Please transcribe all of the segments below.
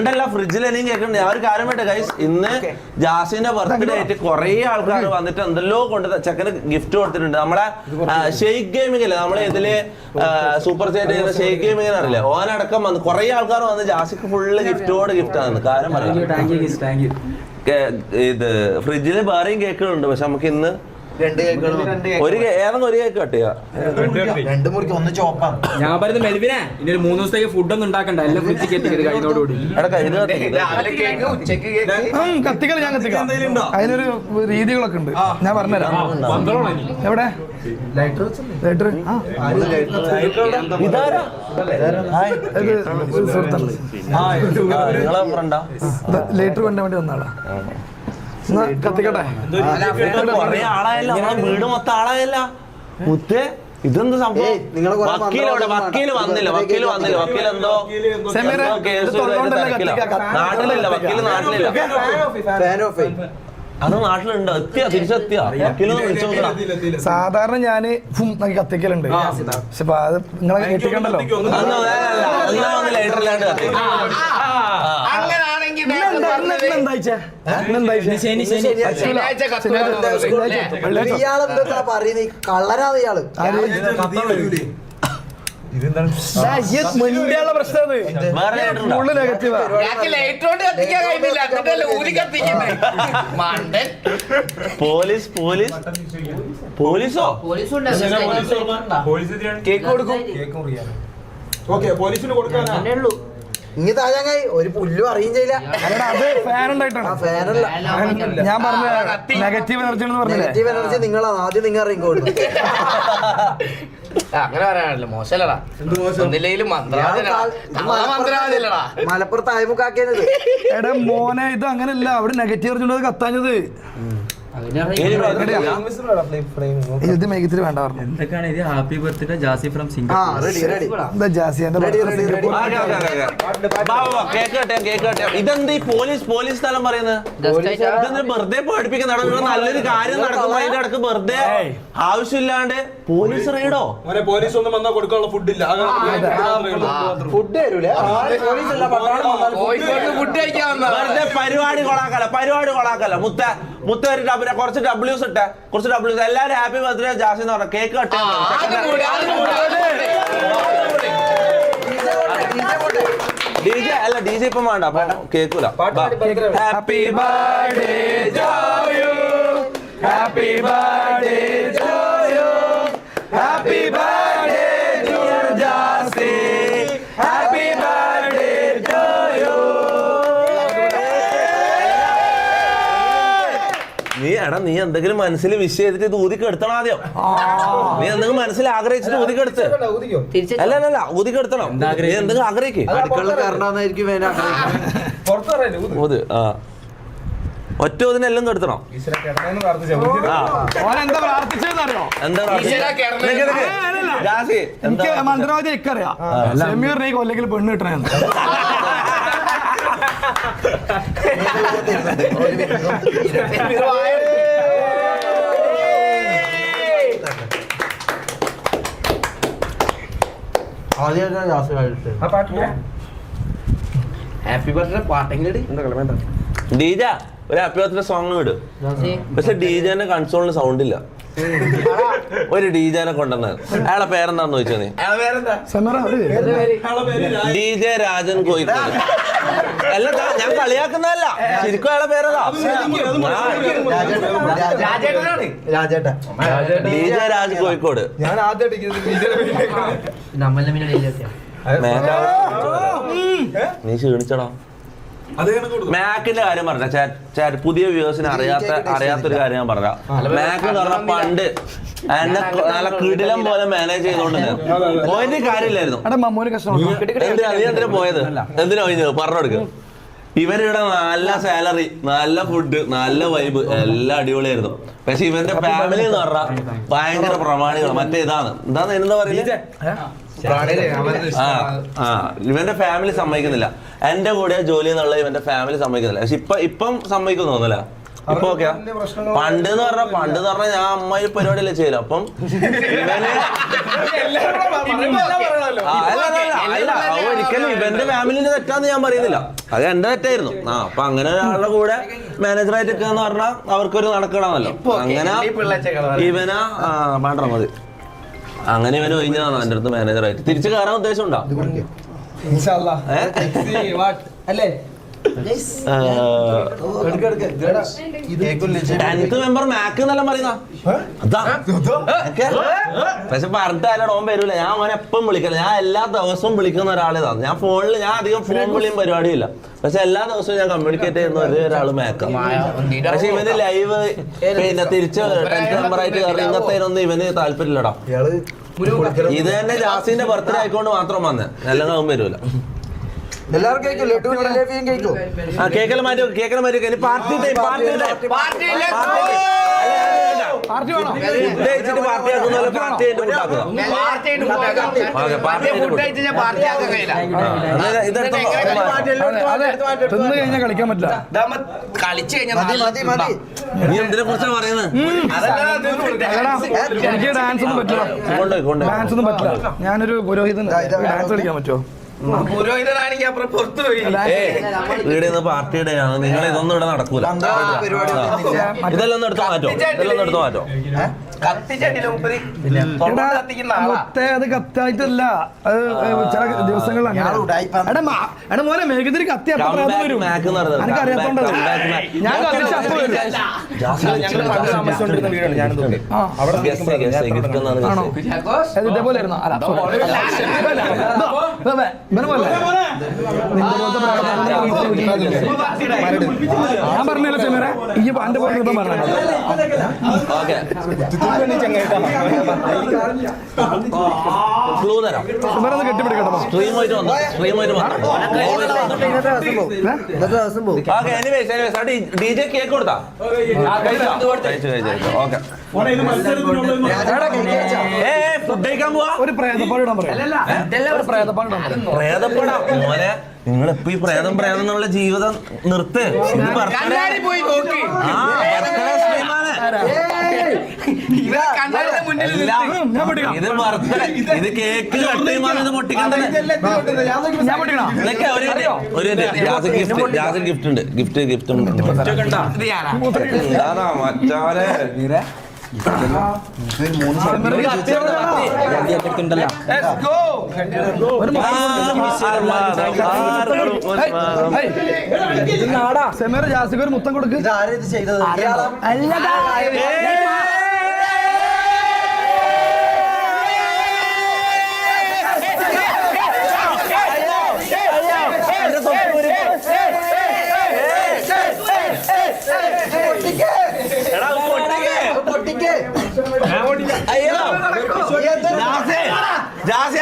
ണ്ടല്ല ഫ്രിഡ്ജിൽ എനിക്ക് കേൾക്കണ്ടേ ഞാൻ ഒരു കാര്യം വേണ്ട ഗൈസ് ഇന്ന് ജാസിന്റെ ബർത്ത്ഡേ ആയിട്ട് കുറെ ആൾക്കാർ വന്നിട്ട് എന്തെല്ലോ കൊണ്ട് ചെക്കന് ഗിഫ്റ്റ് കൊടുത്തിട്ടുണ്ട് നമ്മളെ ഷെയ്ക്ക് ഗെയിമിംഗ് അല്ലേ നമ്മളെ ഇതില് സൂപ്പർ ചാറ്റ് ചെയ്യുന്ന ഷെയ്ക്ക് ഗെയിമിംഗ് അറിയില്ലേ ഓനടക്കം വന്ന് കുറെ ആൾക്കാർ വന്ന് ജാസിക്ക് ഫുള്ള് ഗിഫ്റ്റോട് ഗിഫ്റ്റ് ആണ് കാര്യം പറയാം ഇത് ഫ്രിഡ്ജില് വേറെയും കേക്കുകളുണ്ട് പക്ഷെ നമുക്ക് ഇന്ന് ഏതെങ്കിലും ഒരു കേക്ക് കട്ട് ചെയ്യാം ഞാൻ പറയുന്നത് മെൽവിനെ ഇനി ഒരു 3 ദിവസത്തേക്ക് ഫുഡ് ഒന്നും ഉണ്ടാക്കണ്ട എല്ലാം ഫ്രിഡ്ജിൽ കെട്ടിക്കരുത് കഴിഞ്ഞോടുകൂടി കത്തിക്കൽ ഞാൻ കത്തിക്കാം അതിനൊരു രീതികളൊക്കെ ഉണ്ട് ഞാൻ പറഞ്ഞുതരാം എവിടെ ലൈറ്റർ ലൈറ്റർ കൊണ്ടാൻ വേണ്ടി വന്നാളാ കത്തിക്കട്ടെ കൊറേ ആളായല്ലോ വീട് മൊത്തം ആളായല്ല മുത്തേ ഇതെന്ത് സംഭവം വക്കീല് വന്നില്ല വക്കീൽ എന്തോ നാട്ടിലില്ല വക്കീല് നാട്ടിലില്ല അത് നാട്ടിലുണ്ട് തിരിച്ചെത്തിയ വക്കീലൊന്നും വിളിച്ചു നോക്കണം സാധാരണ ഞാന് കത്തിക്കലുണ്ട് പക്ഷെ അത് നിങ്ങളെ കേട്ടിക്കണ്ടല്ലോ പോലീസോ കേക്ക് കൊടുക്കും ഇങ്ങ താഴാങ്ങായി ഒരു പുല്ലും അറിയും ചെയ്യില്ല. അത് ഫാൻ ഉണ്ടായിട്ടാണ് ഞാൻ പറഞ്ഞ നെഗറ്റീവ് എനർജി നെഗറ്റീവ് എനർജി നിങ്ങളാണ് ആദ്യം നിങ്ങൾ ഇറങ്ങിക്കോളൂ. അങ്ങനെ പറയാനല്ലോ മോശമല്ലടാ മലപ്പുറത്ത് അയമുക്കാക്കിയത്. എടാ മോനെ ഇത് അങ്ങനല്ല അവിടെ നെഗറ്റീവ് എനർജി കത്താഞ്ഞത് ഇത് മേഘത്തിൽ വേണ്ട പറഞ്ഞു. എന്തൊക്കെയാണ് ഇത്? Happy birthday Jasi from Singapore. ഇതെന്ത് ഈ പോലീസ് സ്ഥലം പറയുന്നത്? ഇതെന്ത് വെറുതെ പേടിപ്പിക്കുന്ന നല്ലൊരു കാര്യം നടക്കുമ്പോ അതിന്റെ ഇടക്ക് വെറുതെ ആവശ്യമില്ലാണ്ട് പോലീസ് റെയ്ഡോ? പോലീസ് ഒന്നും വന്നാൽ കൊടുക്കാനുള്ള ഫുഡ് ഇല്ല. വെറുതെ പരിപാടി കൊളാക്കല മുത്ത കുറച്ച് ഡബ്ല്യൂസ് ഇട്ടെ എല്ലാരും ഹാപ്പി ബർത്ത്ഡേ ജാസി എന്ന് പറഞ്ഞ കേക്ക് കട്ട് DJ അല്ല DJ ഇപ്പം വേണ്ട അപ്പൊ കേക്കൂല. Happy birthday to you happy birthday to you happy birthday dear Jassi happy birthday to you. നീ എന്തെങ്കിലും മനസ്സിൽ വിഷ് ചെയ്തിട്ട് ഇത് ഊതിക്കെടുത്തണം ആദ്യം. നീ എന്തെങ്കിലും മനസ്സിൽ ആഗ്രഹിച്ചിട്ട് ഊതിക്കെടുത്ത് അല്ല ഊതിക്കെടുത്തണം. നീ എന്തെങ്കിലും ആഗ്രഹിക്കും ഒറ്റ ഇതിനെല്ലാം കെടുത്തണം. മന്ത്രവാദി എനിക്കറിയാം ഷമീറിനെ കൊല്ലെങ്കിൽ പെണ്ണ് കിട്ടണേ. ഹാപ്പി ബർത്ത്ഡേ പാട്ടെങ്കിലും ഡീജ ഒരു ഹാപ്പി ബർത്ത്ഡേ സോങ് ഇട്. പക്ഷെ ഡീജന്റെ കൺസോളിന് സൗണ്ട് ഇല്ല. ഒരു ഡീജനെ കൊണ്ടുവന്നത് അയാളെ പേരെന്താന്ന് ചോദിച്ചോ നീ? DJ രാജൻ കോഴിക്കോട്. അല്ല ഞാൻ കളിയാക്കുന്നതല്ല, ശരിക്കും അയാളെ പേരതാ DJ രാജ് കോഴിക്കോട്. നീ ക്ഷീണിച്ചടാ. മാക്കിന്റെ കാര്യം പറഞ്ഞ പുതിയ വ്യൂവേഴ്സിന് അറിയാത്തൊരു കാര്യം ഞാൻ പറഞ്ഞ. മാക്ക് എന്ന് പറഞ്ഞ പണ്ട് എന്നെ നല്ല കിടിലം പോലെ മാനേജ് ചെയ്തോണ്ടിരുന്നത് പോയിന്റ് കാര്യമില്ലായിരുന്നു. എന്തിനാ പോയത്? എന്തിനാ പോയത് പറഞ്ഞെടുക്കുക. ഇവരിവിടെ നല്ല സാലറി, നല്ല ഫുഡ്, നല്ല വൈബ്, എല്ലാം അടിപൊളിയായിരുന്നു. പക്ഷെ ഇവന്റെ ഫാമിലി എന്ന് പറഞ്ഞാൽ ഭയങ്കര പ്രമാണികൾ. മറ്റേ എന്താന്ന് എന്താ പറയുന്നത്, ഇവന്റെ ഫാമിലി സമ്മതിക്കുന്നില്ല. എന്റെ കൂടെ ജോലി എന്നുള്ള ഇവന്റെ ഫാമിലി സമ്മതിക്കുന്നില്ല. പക്ഷെ ഇപ്പം സമ്മതിക്കുന്നു തോന്നല. ഇപ്പൊ ഓക്കെയാ? പണ്ട് എന്ന് പറഞ്ഞാൽ ഞാൻ അമ്മായി പരിപാടിയല്ലേ ചെയ്യല. അപ്പം അല്ല ഒരിക്കലും ഇവന്റെ ഫാമിലിന്റെ തെറ്റാന്ന് ഞാൻ പറയുന്നില്ല, അത് എന്റെ തെറ്റായിരുന്നു. അപ്പൊ അങ്ങനെ ഒരാളുടെ കൂടെ മാനേജറായിട്ട് എന്ന് പറഞ്ഞാൽ അവർക്കൊരു നടക്കണമല്ലോ. അങ്ങനെ ഇവനാ പാണ്ടാ മതി. അങ്ങനെ ഇവന് ഒഴിഞ്ഞതാണ് എന്റെ അടുത്ത് മാനേജറായിട്ട്. തിരിച്ചു കയറാൻ ഉദ്ദേശം ഉണ്ടോ? മെമ്പർ മാക്ക് എന്നെല്ലാം പറയുന്ന പക്ഷെ പറഞ്ഞിട്ടല്ല ഓൻ വരൂല. ഞാൻ അവനെ എപ്പം വിളിക്കില്ല, ഞാൻ എല്ലാ ദിവസവും വിളിക്കുന്ന ഒരാളേതാണ്. ഞാൻ ഫോണിൽ ഞാൻ അധികം ഫോൺ വിളിയും പരിപാടിയില്ല, പക്ഷെ എല്ലാ ദിവസവും ഞാൻ കമ്മ്യൂണിക്കേറ്റ് ചെയ്യുന്ന ഒരാള് മാക്കാണ്. പക്ഷെ ഇവന് ലൈവ് പിന്നെ തിരിച്ച് 10th മെമ്പറായിട്ട് കയറി ഇങ്ങനത്തേനൊന്നും ഇവന് താല്പര്യമില്ലടാ. ഇത് തന്നെ ജാസിന്റെ ബർത്ത്ഡേ ആയിക്കൊണ്ട് മാത്രം വന്നേ, എല്ലാം അവൻ വരൂല. എല്ലാവർക്കും കേക്കല മാറ്റി പാർട്ടി തിന്നു കഴിഞ്ഞാൽ കളിക്കാൻ പറ്റില്ല. കളിച്ചു കഴിഞ്ഞാൽ നീ എന്തിനെ കുറിച്ചാണ് പറയുന്നത്? എനിക്ക് ഡാൻസ് ഒന്നും പറ്റില്ല, ഡാൻസ് ഒന്നും പറ്റില്ല. ഞാനൊരു പുരോഹിതൻ, ഡാൻസ് കളിക്കാൻ പറ്റുമോ? പുരോഹിതനാണെങ്കിൽ അപ്പുറം പുറത്തു പോയി. വീട് പാർട്ടിയുടെ ആണ്, നിങ്ങൾ ഇതൊന്നും ഇവിടെ നടക്കൂല. ഇതെല്ലാം എടുത്ത് മാറ്റോ, അത് കത്തായിട്ടല്ല, അത് ചില ദിവസങ്ങളിൽ മോനെ മേഘത്തിന് കത്തി അപ്പം വരും. എനിക്ക് അറിയാത്തോണ്ടത് ഞാൻ കത്തിച്ച അപ്പം വരും. ഇതേപോലെ ആയിരുന്നു. ഞാൻ പറഞ്ഞല്ലോ ചെമ്മേറെ, ഈ പാന്റെ പോലെ പറഞ്ഞു കെട്ടിപ്പിടിക്കട്ടോ. DJ കേക്ക് കൊടുത്താ? ഫുഡ് കഴിക്കാൻ പോവാ. ഒരു പ്രേതപ്പാട് ഇടാൻ പറയാം. പ്രേതപ്പെടാ മോനെ, നിങ്ങളിപ്പോ ഈ പ്രേതം എന്നുള്ള ജീവിതം നിർത്ത്. ഇത് കേക്ക് കട്ട് ചെയ്യുമ്പോൾ ഇത് പൊട്ടിക്കണ്ട. ഗിഫ്റ്റ് ഉണ്ട്, ഗിഫ്റ്റ് ഉണ്ട്. മറ്റാരെ സെമേർ ജാസിക്ക് ഒരു മുത്തം കൊടുക്ക്. ചെയ്തത്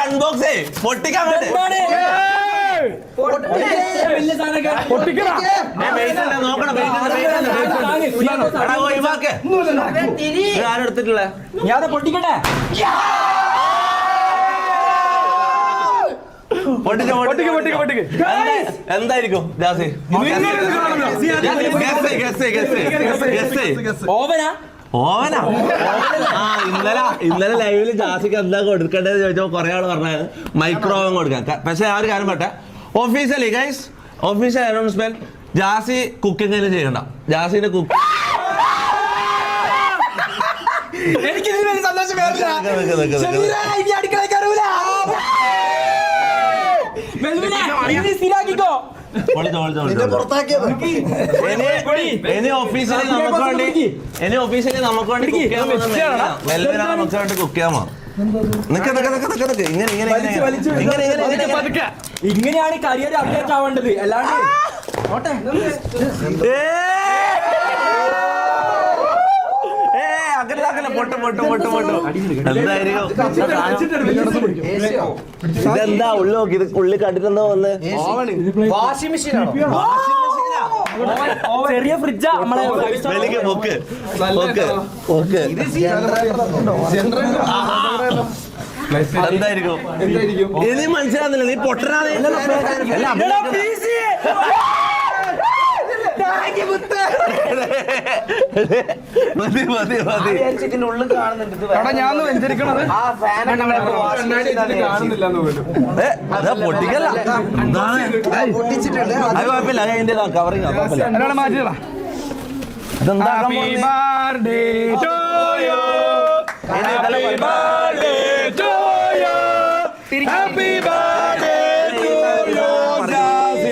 അൺബോക്സ് പൊട്ടിക്കാൻ ആരെടുത്തിട്ടില്ല? ഞാൻ പൊട്ടിക്കട്ടെ. എന്തായിരിക്കും ജാസി? ഓവനാ? ഓവനാ? ഇന്നലെ ലൈവില് ജാസിക്ക് എന്താ കൊടുക്കേണ്ടത് ചോദിച്ചപ്പോ കുറെ ആള് പറഞ്ഞത് മൈക്രോവേവ് കൊടുക്കാം. പക്ഷെ ആ ഒരു കാര്യം പറ്റേ, officially guys, official announcement, Jasi cooking ചെയ്യണ്ട. ജാസിന്റെ കുക്ക് എനിക്ക് സന്തോഷം ഇനി ഒഫീഷ്യലി നമുക്ക് വേണ്ടി കുക്ക് ചെയ്യാമോ? ഇങ്ങനെയാണ് കരിയർ അപ്ഡേറ്റ് ആവേണ്ടത്, അല്ലാണ്ട് ഇതെന്താ ഉള്ളു? ഇത് ഉള്ളി കണ്ടിട്ടെന്താ വന്ന്? വാഷിംഗ് മെഷീനാണോ? ചെറിയ ഫ്രിഡ്ജാ നമ്മളെ. എന്തായിരിക്കും ഇനി മനസ്സിലാകുന്നില്ല, നീ പൊട്ടനാണ്. മതി മതി മതി. ഉള്ളിൽ കാണുന്നുണ്ട് ഇത് എടാ ഞാൻ വെഞ്ചരിക്കണത് ആ ഫാൻ കാണുന്നില്ലെന്ന് പോലും. അതാ പൊട്ടിക്കല്ല. പൊട്ടിച്ചിട്ടുണ്ട് അത് കുഴപ്പമില്ല, അതിന്റെ കവറിങ് കുഴപ്പമില്ല. എന്നോട് മാറ്റിയടാ. ഇതെന്താ Happy birthday to you. Happy birthday to you. Happy birthday to you, Jazzy.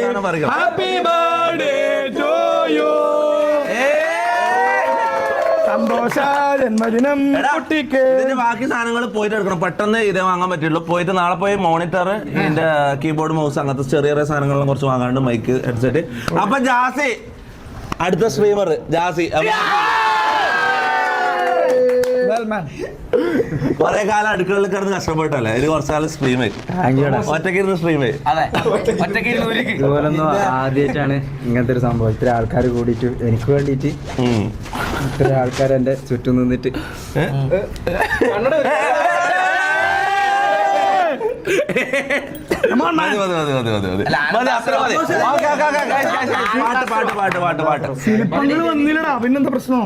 Happy birthday to you. സന്തോഷ ജന്മദിനം കുട്ടിക്ക്. ഇതിന്റെ ബാക്കി സാധനങ്ങൾ പോയിട്ട് എടുക്കണം. പെട്ടെന്ന് ഇതേ വാങ്ങാൻ പറ്റുള്ളൂ. പോയിട്ട് നാളെ പോയി മോണിറ്റർ, ഇതിന്റെ കീബോർഡ്, മൗസ്, അങ്ങനത്തെ ചെറിയ ചെറിയ സാധനങ്ങളും കുറച്ച് വാങ്ങാണ്ട്, മൈക്ക്, ഹെഡ്സെറ്റ്. അപ്പൊ ജാസി അടുത്ത സ്ട്രീമർ ജാസി. Well, man. കൊറേ കാലം അടുക്കളയിൽ കിടന്ന് കഷ്ടപ്പെട്ടല്ലേ, ഇതിൽ കുറച്ചാലും സ്ട്രീം ഒറ്റയ്ക്ക് ഇരുന്ന് സ്ട്രീം. അതെ ഒറ്റയ്ക്ക് ഇതുപോലൊന്നും ആദ്യമായിട്ടാണ് ഇങ്ങനത്തെ ഒരു സംഭവം. ഇത്ര ആൾക്കാർ കൂടിയിട്ട് എനിക്ക് വേണ്ടിയിട്ട് ഇത്ര ആൾക്കാർ എന്റെ ചുറ്റും നിന്നിട്ട് ശില്പങ്ങള് വന്നില്ലടാ, പിന്നെന്താ പ്രശ്നമോ?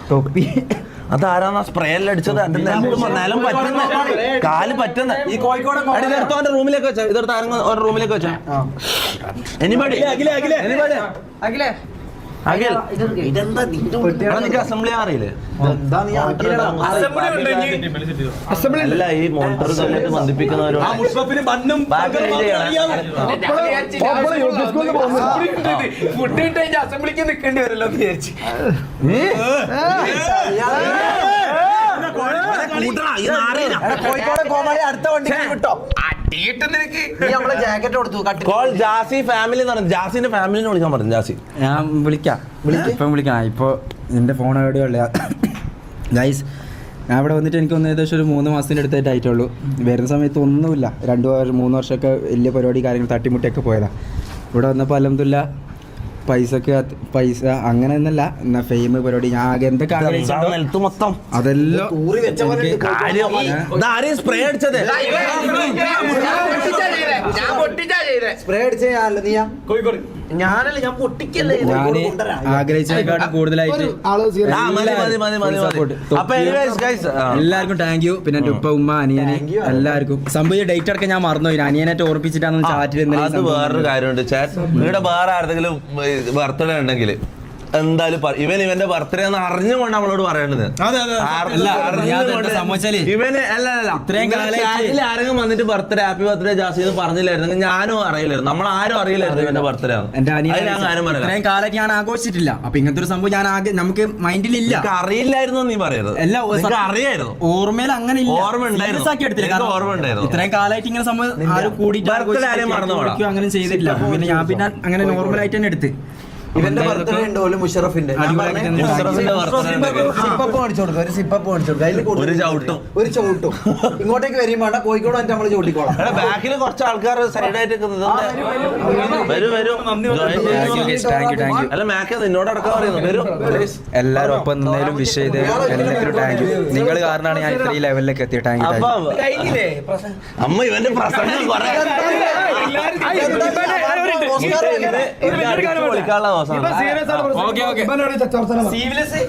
തൊപ്പി അതാരാ സ്പ്രേ എല്ലാം അടിച്ചത്? നിലം പറ്റുന്ന, കാല് പറ്റുന്ന. ഈ കോഴിക്കോട് ഇതെടുത്തോ, അവന്റെ റൂമിലേക്ക് വെച്ചാ. ഇതെടുത്ത് ആരെങ്കിലും ഒരു റൂമിലേക്ക് വെച്ചാ. എനിബഡി അഖിൽ, നിനക്ക് അസംബ്ലി അറിയില്ലേ? അല്ല, ഈ മോണിറ്റർ തമ്മിൽ ബന്ധിപ്പിക്കുന്നവരോട് ഫുഡ് ഇട്ട് അസംബ്ലിക്ക് നിൽക്കേണ്ടി വരല്ലോ എന്ന് വിചാരിച്ചു. കോഴിക്കോട് കോമാളി അടുത്ത വണ്ടി വിട്ടോ. നമ്മളെ ജാക്കറ്റ് കൊടുത്തു. കോൾ ജാസി ഫാമിലി എന്ന് പറഞ്ഞു. ജാസിന്റെ ഫാമിലിനെ വിളിക്കാൻ പറഞ്ഞു. ജാസി ഞാൻ വിളിക്കാം, ഇപ്പം വിളിക്കാം. ഇപ്പോൾ എൻ്റെ ഫോൺ എവിടെയുള്ള ഗൈസ്, ഞാൻ ഇവിടെ വന്നിട്ട് എനിക്കൊന്ന് ഏകദേശം ഒരു 3 മാസത്തിൻ്റെ അടുത്തായിട്ട് ആയിട്ടുള്ളൂ. വരുന്ന സമയത്ത് ഒന്നുമില്ല. 2-3 വർഷമൊക്കെ വലിയ പരിപാടി കാര്യങ്ങൾ തട്ടിമുട്ടിയൊക്കെ പോയതാണ്. ഇവിടെ വന്നപ്പോൾ അൽഹംദുലില്ലാ പൈസ അങ്ങനെ ഒന്നല്ല, എന്നാ ഫെയിം പരിപാടി ഞാൻ ആകെ എന്തൊക്കെ നിലത്ത് മൊത്തം അതെല്ലാം സ്പ്രേ അടിച്ചത്. ഞാൻ പൊട്ടിച്ചാ ചെയ്തേ. സ്പ്രേ അടിച്ച നീയാ കോഴിക്കോട് ഞാനല്ല, ഞാൻ പൊട്ടിക്കല്ലേ. ഞാൻ ആഗ്രഹിച്ചതിനെക്കാട്ടും കൂടുതലായിട്ട് എല്ലാവർക്കും താങ്ക് യു. പിന്നെ എൻ്റെ ഉപ്പ, ഉമ്മ, അനിയന് എല്ലാവർക്കും. സംഭവം ഡേറ്റ് അടക്കം ഞാൻ മറന്നുപോയി. അനിയനായിട്ട് ഓർപ്പിച്ചിട്ടാണ് ചാറ്റിൽ. അത് വേറൊരു കാര്യമുണ്ട് ചാറ്റ്. നിങ്ങളുടെ വേറെ ആരെങ്കിലും ബർത്ത്ഡേ ഉണ്ടെങ്കിൽ എന്തായാലും ഇവന്റെ ബർത്ത്ഡേ എന്ന് അറിഞ്ഞുകൊണ്ട് നമ്മളോട് പറയേണ്ടത്. ഇവന് ആരെങ്കിലും വന്നിട്ട് ബർത്ത്ഡേ ഹാപ്പി ബർത്ത്ഡേ ജാസി എന്ന് പറഞ്ഞില്ലായിരുന്നെങ്കിൽ ഞാനും അറിയില്ലായിരുന്നു, നമ്മളാരും അറിയില്ലായിരുന്നു ഇവന്റെ ബർത്ത്ഡേ ആണ്. ഇത്രയും കാലമായിട്ട് ഞാൻ ആഘോഷിച്ചിട്ടില്ല. അപ്പൊ ഇങ്ങനത്തെ ഒരു സംഭവം ഞാൻ നമുക്ക് മൈൻഡിലില്ല. അറിയില്ലായിരുന്നു നീ പറയരുത്, അറിയായിരുന്നു. ഓർമ്മയിൽ അങ്ങനെ ഓർമ്മ ഉണ്ടായിരുന്നു. ഇത്രയും കാലമായിട്ട് ഇങ്ങനെ സംഭവം ആരും കൂടിയിട്ട് അങ്ങനെ ചെയ്തിട്ടില്ല. പിന്നെ ഞാൻ പിന്നെ അങ്ങനെ നോർമലായിട്ട് തന്നെ എടുത്ത്. ഇവന്റെ ബർത്ത്ഡേ ഉണ്ട് പോലും മുഷറഫിന്റെ. ഒരു ചവിട്ടും ഇങ്ങോട്ടേക്ക് വരും വേണ്ട, കോഴിക്കോട് വന്നിട്ട് നമ്മള് ചവിട്ടിക്കോളാം. ബാക്കിൽ കുറച്ച് ആൾക്കാർ സൈഡായിട്ട് അല്ല മാക്ക് നിന്നോട് അടക്കം പറയുന്നു. വരും എല്ലാരും ഒപ്പം നിന്നേലും വിഷ് ചെയ്ത് എല്ലാത്തിനും താങ്ക് യു. നിങ്ങൾ കാരണമാണ് ഞാൻ ഇത്ര ഈ ലെവലിലേക്ക് എത്തിയ. Thank you. അമ്മ ഇവന്റെ പ്രസംഗം വിളിക്കാനുള്ള സീരിയസ് ആണ്.